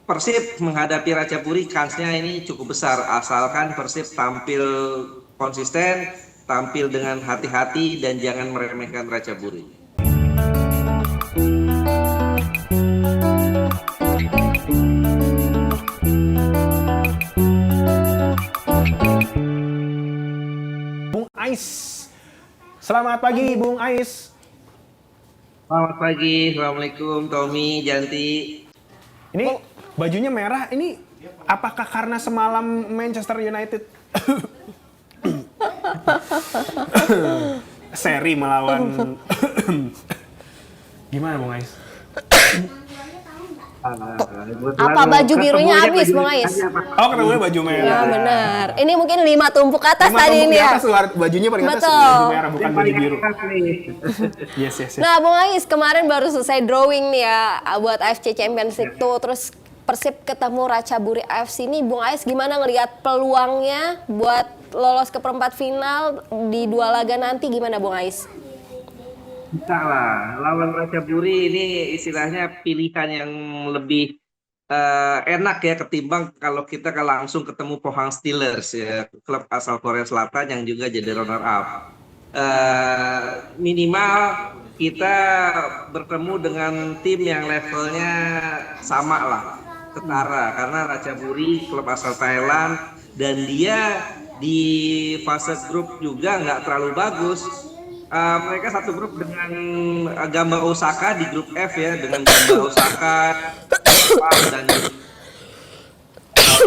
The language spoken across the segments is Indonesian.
Persib menghadapi Ratchaburi kansnya ini cukup besar asalkan Persib tampil konsisten, tampil dengan hati-hati dan jangan meremehkan Ratchaburi. Bung Ais. Selamat pagi Bung Ais. Selamat pagi, Assalamualaikum Tommy, Janti. Ini bajunya merah, ini apakah karena semalam Manchester United seri melawan gimana Bung Ais? Apa baju birunya habis, Bung Ais? Oh, ketemunya baju merah. Ya benar. Ini mungkin 5 tumpuk atas 5 tadi tumpuk ini di ya. atas, bajunya paling atas Betul. baju merah bukan baju biru. Yes. Nah, Bung Ais kemarin baru selesai drawing nih ya buat AFC Champions League tuh. Terus Persib ketemu Ratchaburi AFC ini, Bung Ais gimana ngelihat peluangnya buat lolos ke perempat final di 2 laga nanti gimana Bung Ais? Bisa lah, lawan Ratchaburi ini istilahnya pilihan yang lebih enak ya ketimbang kalau kita langsung ketemu Pohang Steelers ya, klub asal Korea Selatan yang juga jadi runner up. Minimal kita bertemu dengan tim yang levelnya sama lah, setara, karena Ratchaburi klub asal Thailand dan dia di fase grup juga nggak terlalu bagus. Mereka satu grup dengan Gamba Osaka di grup F ya, dengan Gamba Osaka, Jepang dan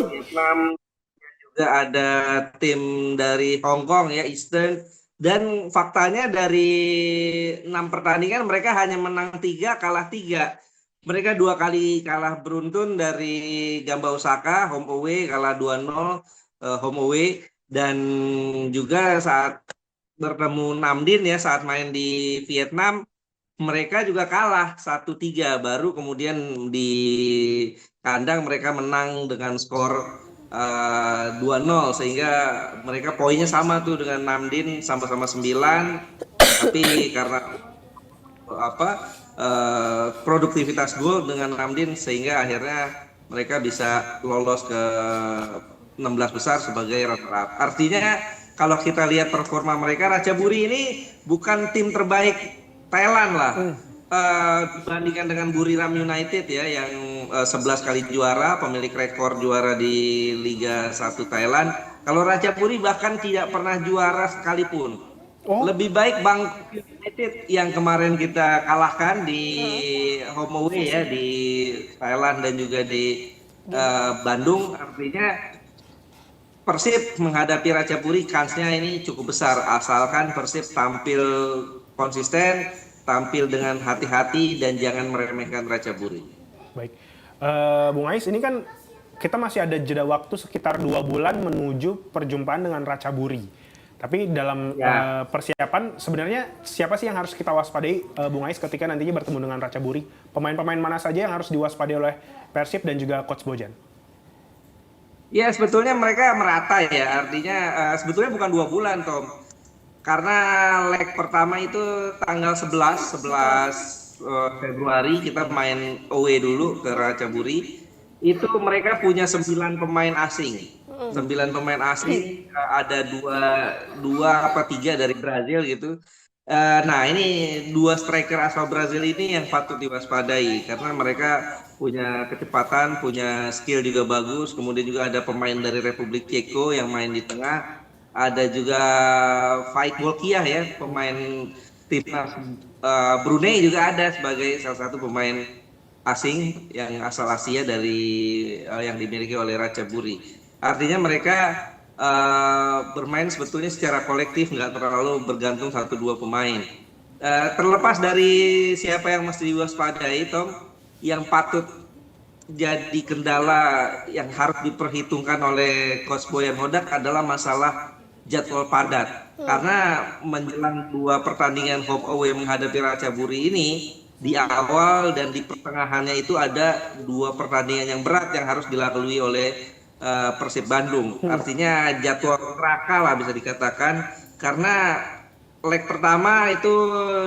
Vietnam, juga ada tim dari Hong Kong ya, Eastern. Dan faktanya dari 6 pertandingan mereka hanya menang 3, kalah 3. Mereka 2 kali kalah beruntun dari Gamba Osaka, home away kalah 2-0 home away, dan juga saat bertemu Namdin ya saat main di Vietnam mereka juga kalah 1-3, baru kemudian di kandang mereka menang dengan skor 2-0 sehingga mereka poinnya sama tuh dengan Namdin, sama-sama 9, tapi karena produktivitas gol dengan Namdin sehingga akhirnya mereka bisa lolos ke 16 besar sebagai runner up. Artinya kalau kita lihat performa mereka, Ratchaburi ini bukan tim terbaik Thailand lah. Dibandingkan dengan Buriram United ya yang 11 kali juara, pemilik rekor juara di Liga 1 Thailand. Kalau Ratchaburi bahkan tidak pernah juara sekalipun. Lebih baik Bangkok United yang kemarin kita kalahkan di home away ya di Thailand dan juga di Bandung. Artinya Persib menghadapi Ratchaburi kansnya ini cukup besar asalkan Persib tampil konsisten, tampil dengan hati-hati dan jangan meremehkan Ratchaburi. Baik, Bung Ais, ini kan kita masih ada jeda waktu sekitar 2 bulan menuju perjumpaan dengan Ratchaburi. Tapi dalam persiapan sebenarnya siapa sih yang harus kita waspadai, Bung Ais, ketika nantinya bertemu dengan Ratchaburi? Pemain-pemain mana saja yang harus diwaspadai oleh Persib dan juga Coach Bojan? Ya sebetulnya mereka merata ya, artinya sebetulnya bukan 2 bulan Tom. Karena leg pertama itu tanggal 11 Februari kita main away dulu ke Ratchaburi. Itu mereka punya 9 pemain asing. 9 pemain asing, ada dua apa 3 dari Brazil gitu. Nah ini 2 striker asal Brazil ini yang patut diwaspadai karena mereka punya kecepatan, punya skill juga bagus. Kemudian juga ada pemain dari Republik Ceko yang main di tengah. Ada juga Faik Wolkiah ya, pemain timnas Brunei juga ada sebagai salah satu pemain asing yang asal Asia dari yang dimiliki oleh Ratchaburi. Artinya mereka bermain sebetulnya secara kolektif, nggak terlalu bergantung 1-2 pemain. Terlepas dari siapa yang mesti diwaspadai, Tom, yang patut jadi kendala yang harus diperhitungkan oleh Coach Boyan Hodak adalah masalah jadwal padat. Karena menjelang 2 pertandingan home away menghadapi Ratchaburi ini, di awal dan di pertengahannya itu ada 2 pertandingan yang berat yang harus dilalui oleh Persib Bandung. Artinya jadwal neraka lah bisa dikatakan, karena leg pertama itu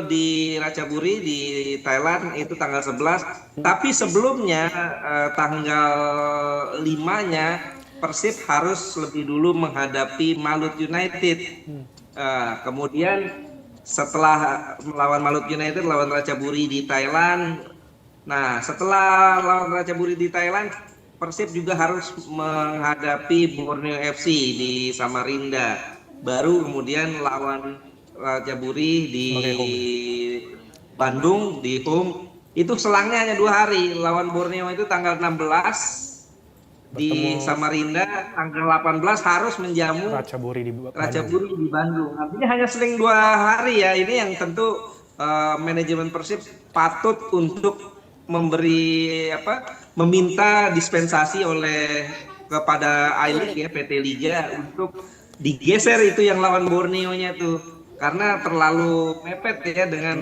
di Ratchaburi di Thailand itu tanggal 11. Tapi sebelumnya tanggal 5-nya Persib harus lebih dulu menghadapi Malut United. Kemudian setelah melawan Malut United, lawan Ratchaburi di Thailand. Nah, setelah lawan Ratchaburi di Thailand, Persib juga harus menghadapi Borneo FC di Samarinda. Baru kemudian lawan Ratchaburi di Bandung di home. Itu selangnya hanya 2 hari. Lawan Borneo itu tanggal 16 di Samarinda, tanggal 18 harus menjamu Ratchaburi di Bandung. Artinya hanya seling 2 hari ya. Ini yang tentu manajemen Persib patut untuk meminta dispensasi kepada I-League ya, PT Liga untuk digeser itu yang lawan Borneo-nya tuh. Karena terlalu mepet ya dengan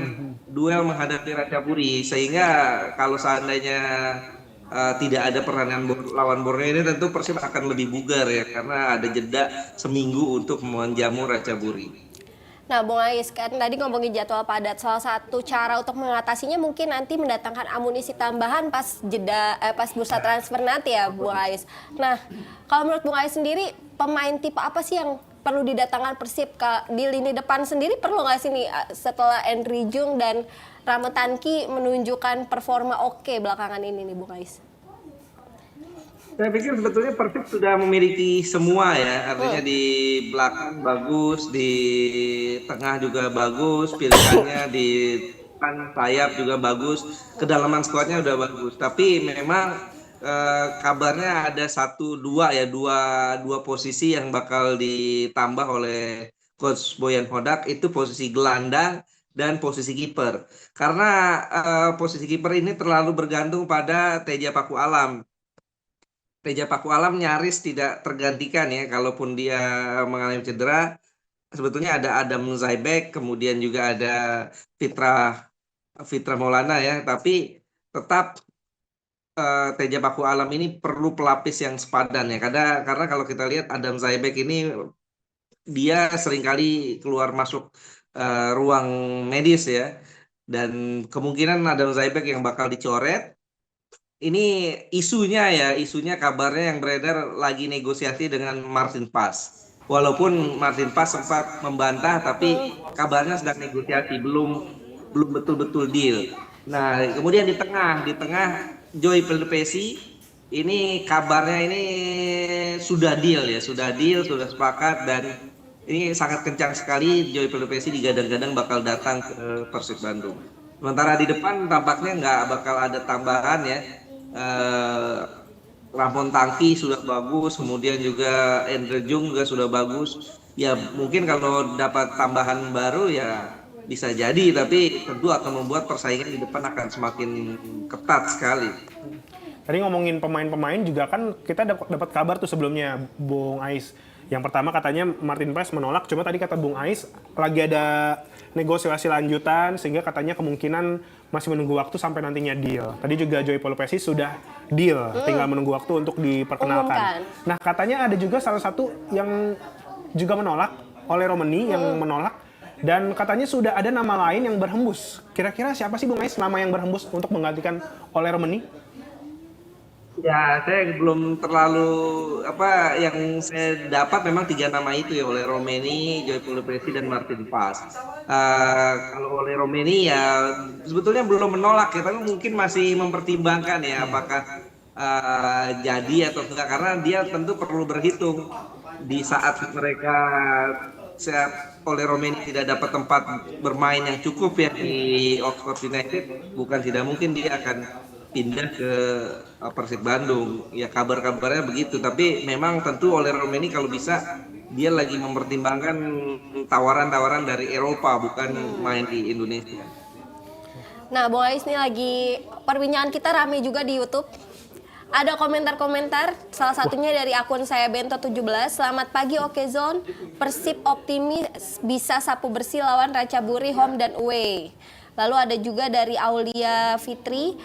duel menghadapi Ratchaburi, sehingga kalau seandainya tidak ada peranan lawan Borneo ini, tentu Persib akan lebih bugar ya, karena ada jeda seminggu untuk menjamu Ratchaburi. Nah, Bung Ais, kan tadi ngomongin jadwal padat. Salah satu cara untuk mengatasinya mungkin nanti mendatangkan amunisi tambahan pas bursa transfer nanti ya, Bung Ais. Nah, kalau menurut Bung Ais sendiri, pemain tipe apa sih yang perlu didatangkan Persib di lini depan sendiri? Perlu nggak sih nih setelah Endri Jung dan Rametanki menunjukkan performa oke belakangan ini nih, Bung Ais? Saya pikir sebetulnya Persib sudah memiliki semua ya, artinya di belakang bagus, di tengah juga bagus, pilihannya di depan sayap juga bagus, kedalaman skuadnya udah bagus. Tapi memang kabarnya ada dua posisi yang bakal ditambah oleh Coach Boyan Hodak, itu posisi gelandang dan posisi kiper. Karena posisi kiper ini terlalu bergantung pada Teja Paku Alam. Teja Paku Alam nyaris tidak tergantikan ya, kalaupun dia mengalami cedera. Sebetulnya ada Adam Zaibek, kemudian juga ada Fitra Maulana ya, tapi tetap Teja Paku Alam ini perlu pelapis yang sepadan ya, karena kalau kita lihat Adam Zaibek ini dia seringkali keluar masuk ruang medis ya, dan kemungkinan Adam Zaibek yang bakal dicoret. Ini isunya kabarnya yang beredar lagi negosiasi dengan Martin Paes. Walaupun Martin Paes sempat membantah, tapi kabarnya sedang negosiasi, belum betul-betul deal. Nah, kemudian di tengah Joy Pelupesi ini kabarnya ini sudah deal, sudah sepakat, dan ini sangat kencang sekali. Joy Pelupesi digadang-gadang bakal datang ke Persib Bandung. Sementara di depan tampaknya nggak bakal ada tambahan ya. Ramon Tangki sudah bagus, kemudian juga Endri Jung juga sudah bagus. Ya mungkin kalau dapat tambahan baru ya bisa jadi, tapi tentu akan membuat persaingan di depan akan semakin ketat sekali. Tadi ngomongin pemain-pemain juga kan kita dapat kabar tuh sebelumnya, Bung Ais. Yang pertama katanya Martin Paes menolak, cuma tadi kata Bung Ais lagi ada negosiasi lanjutan, sehingga katanya kemungkinan masih menunggu waktu sampai nantinya deal. Tadi juga Joy Pelupesi sudah deal, tinggal menunggu waktu untuk diperkenalkan. Nah, katanya ada juga salah satu yang juga menolak, oleh Romani yang menolak, dan katanya sudah ada nama lain yang berhembus. Kira-kira siapa sih Bung Ais nama yang berhembus untuk menggantikan oleh Romani? Ya, saya belum terlalu yang saya dapat memang 3 nama itu ya, oleh Romani, Joy Pelupesi, dan Martin Paes. Kalau oleh Romani ya sebetulnya belum menolak ya, tapi mungkin masih mempertimbangkan ya apakah jadi atau enggak, karena dia tentu perlu berhitung di saat oleh Romani tidak dapat tempat bermain yang cukup ya di Oxford United, bukan tidak mungkin dia akan pindah ke Persib Bandung. Ya kabar-kabarnya begitu, tapi memang tentu oleh Romani kalau bisa dia lagi mempertimbangkan tawaran-tawaran dari Eropa, bukan main di Indonesia. Nah, Bung Ais, ini lagi perbincangan kita rame juga di YouTube. Ada komentar-komentar, salah satunya dari akun saya Bento17. Selamat pagi Okezone, Persib optimis bisa sapu bersih lawan Ratchaburi home dan away. Lalu ada juga dari Aulia Fitri.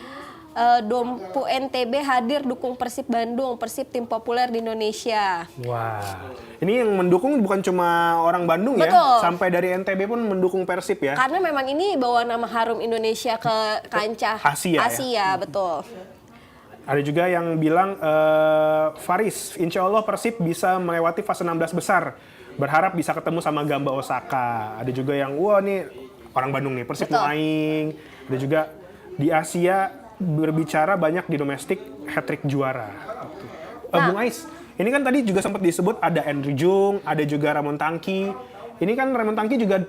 Dompu NTB hadir dukung Persib Bandung, Persib tim populer di Indonesia. Wah, ini yang mendukung bukan cuma orang Bandung ya, Betul. sampai dari NTB pun mendukung Persib ya. Karena memang ini bawa nama harum Indonesia ke kancah Asia ya? betul. Ada juga yang bilang, Faris, insya Allah Persib bisa melewati fase 16 besar. Berharap bisa ketemu sama Gamba Osaka. Ada juga yang, wah nih orang Bandung nih, Persib mau aing. Ada juga di Asia berbicara banyak di domestik hat-trick juara. Bung Ais, ini kan tadi juga sempat disebut ada Andrew Jung, ada juga Ramon Tangki. Ini kan Ramon Tangki juga,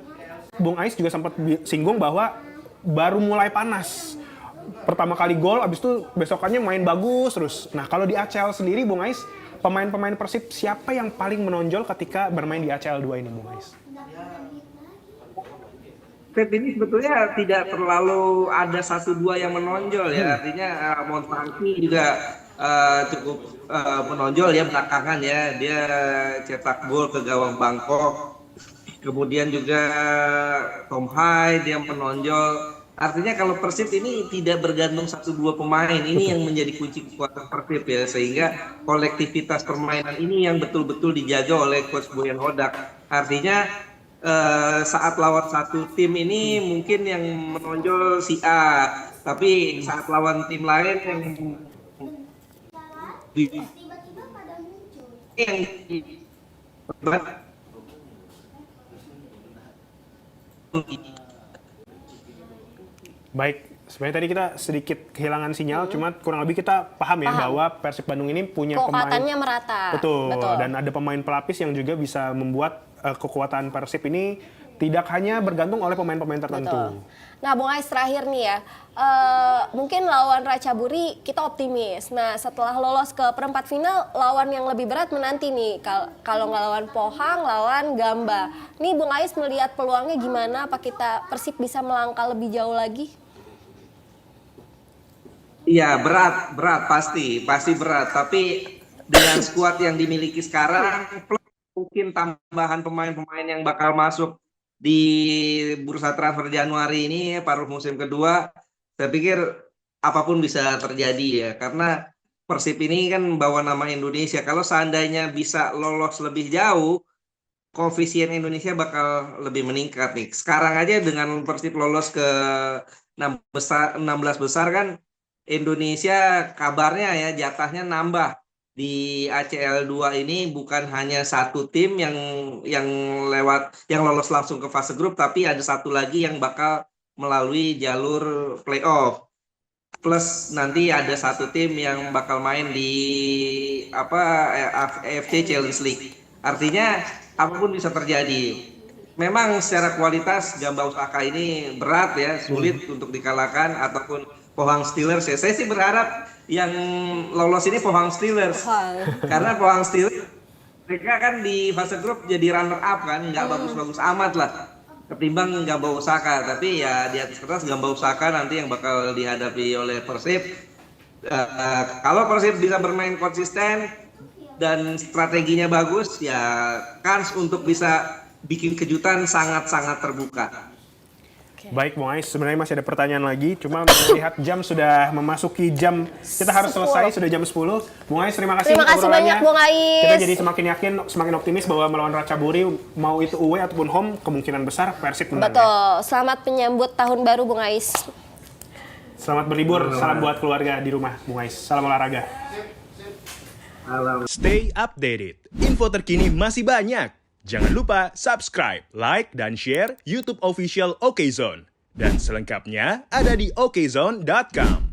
Bung Ais juga sempat singgung bahwa baru mulai panas. Pertama kali gol, abis itu besokannya main bagus terus. Nah kalau di ACL sendiri, Bung Ais, pemain-pemain Persib siapa yang paling menonjol ketika bermain di ACL 2 ini, Bung Ais? Pep ini sebetulnya tidak terlalu ada 1-2 yang menonjol ya. Artinya Montangki juga cukup menonjol ya belakangan ya. Dia cetak gol ke gawang Bangkok. Kemudian juga Tom Hai dia menonjol. Artinya kalau Persib ini tidak bergantung 1-2 pemain. Ini yang menjadi kunci kekuatan Persib ya. Sehingga kolektivitas permainan ini yang betul-betul dijaga oleh Coach Boyan Hodak. Artinya saat lawan satu tim ini mungkin yang menonjol si A, tapi saat lawan tim lain yang Baik, sebenarnya tadi kita sedikit kehilangan sinyal, cuma kurang lebih kita paham ya bahwa Persib Bandung ini punya pemain Kekuatannya merata. Betul. Dan ada pemain pelapis yang juga bisa membuat kekuatan Persib ini tidak hanya bergantung oleh pemain-pemain tertentu. Betul. Nah, Bung Ais terakhir nih ya, mungkin lawan Ratchaburi kita optimis. Nah, setelah lolos ke perempat final, lawan yang lebih berat menanti nih. Kalau nggak lawan Pohang, lawan Gamba. Nih Bung Ais melihat peluangnya gimana? Apa kita Persib bisa melangkah lebih jauh lagi? Iya berat pasti berat. Tapi dengan skuad yang dimiliki sekarang, plus mungkin tambahan pemain-pemain yang bakal masuk di bursa transfer Januari ini paruh musim kedua, saya pikir apapun bisa terjadi ya. Karena Persib ini kan bawa nama Indonesia. Kalau seandainya bisa lolos lebih jauh, koefisien Indonesia bakal lebih meningkat nih. Sekarang aja dengan Persib lolos ke 16 besar kan, Indonesia kabarnya ya jatahnya nambah di ACL 2 ini, bukan hanya satu tim yang lolos langsung ke fase grup, tapi ada satu lagi yang bakal melalui jalur playoff. Plus nanti ada satu tim yang bakal main di AFC Challenge League. Artinya apapun bisa terjadi. Memang secara kualitas Gamba Osaka ini berat ya, sulit untuk dikalahkan, ataupun Pohang Steelers ya. Saya sih berharap yang lolos ini Pohang Steelers. Karena Pohang Steelers mereka kan di fase grup jadi runner up kan, nggak bagus-bagus amat lah ketimbang Gamba Osaka. Tapi ya di atas kertas Gamba Osaka nanti yang bakal dihadapi oleh Persib. Kalau Persib bisa bermain konsisten dan strateginya bagus, ya kans untuk bisa bikin kejutan sangat-sangat terbuka. Baik, Bung Ais, sebenarnya masih ada pertanyaan lagi, cuma melihat jam sudah memasuki jam, kita harus selesai, sudah jam 10. Bung Ais, terima kasih banyak, Bung Ais. Kita jadi semakin yakin, semakin optimis bahwa melawan Ratchaburi, mau itu away ataupun home, kemungkinan besar Persib menang. Betul, selamat menyambut tahun baru Bung Ais. Selamat berlibur, salam buat keluarga di rumah, Bung Ais. Salam olahraga. Stay updated, info terkini masih banyak. Jangan lupa subscribe, like, dan share YouTube official OKZone. Dan selengkapnya ada di okezone.com.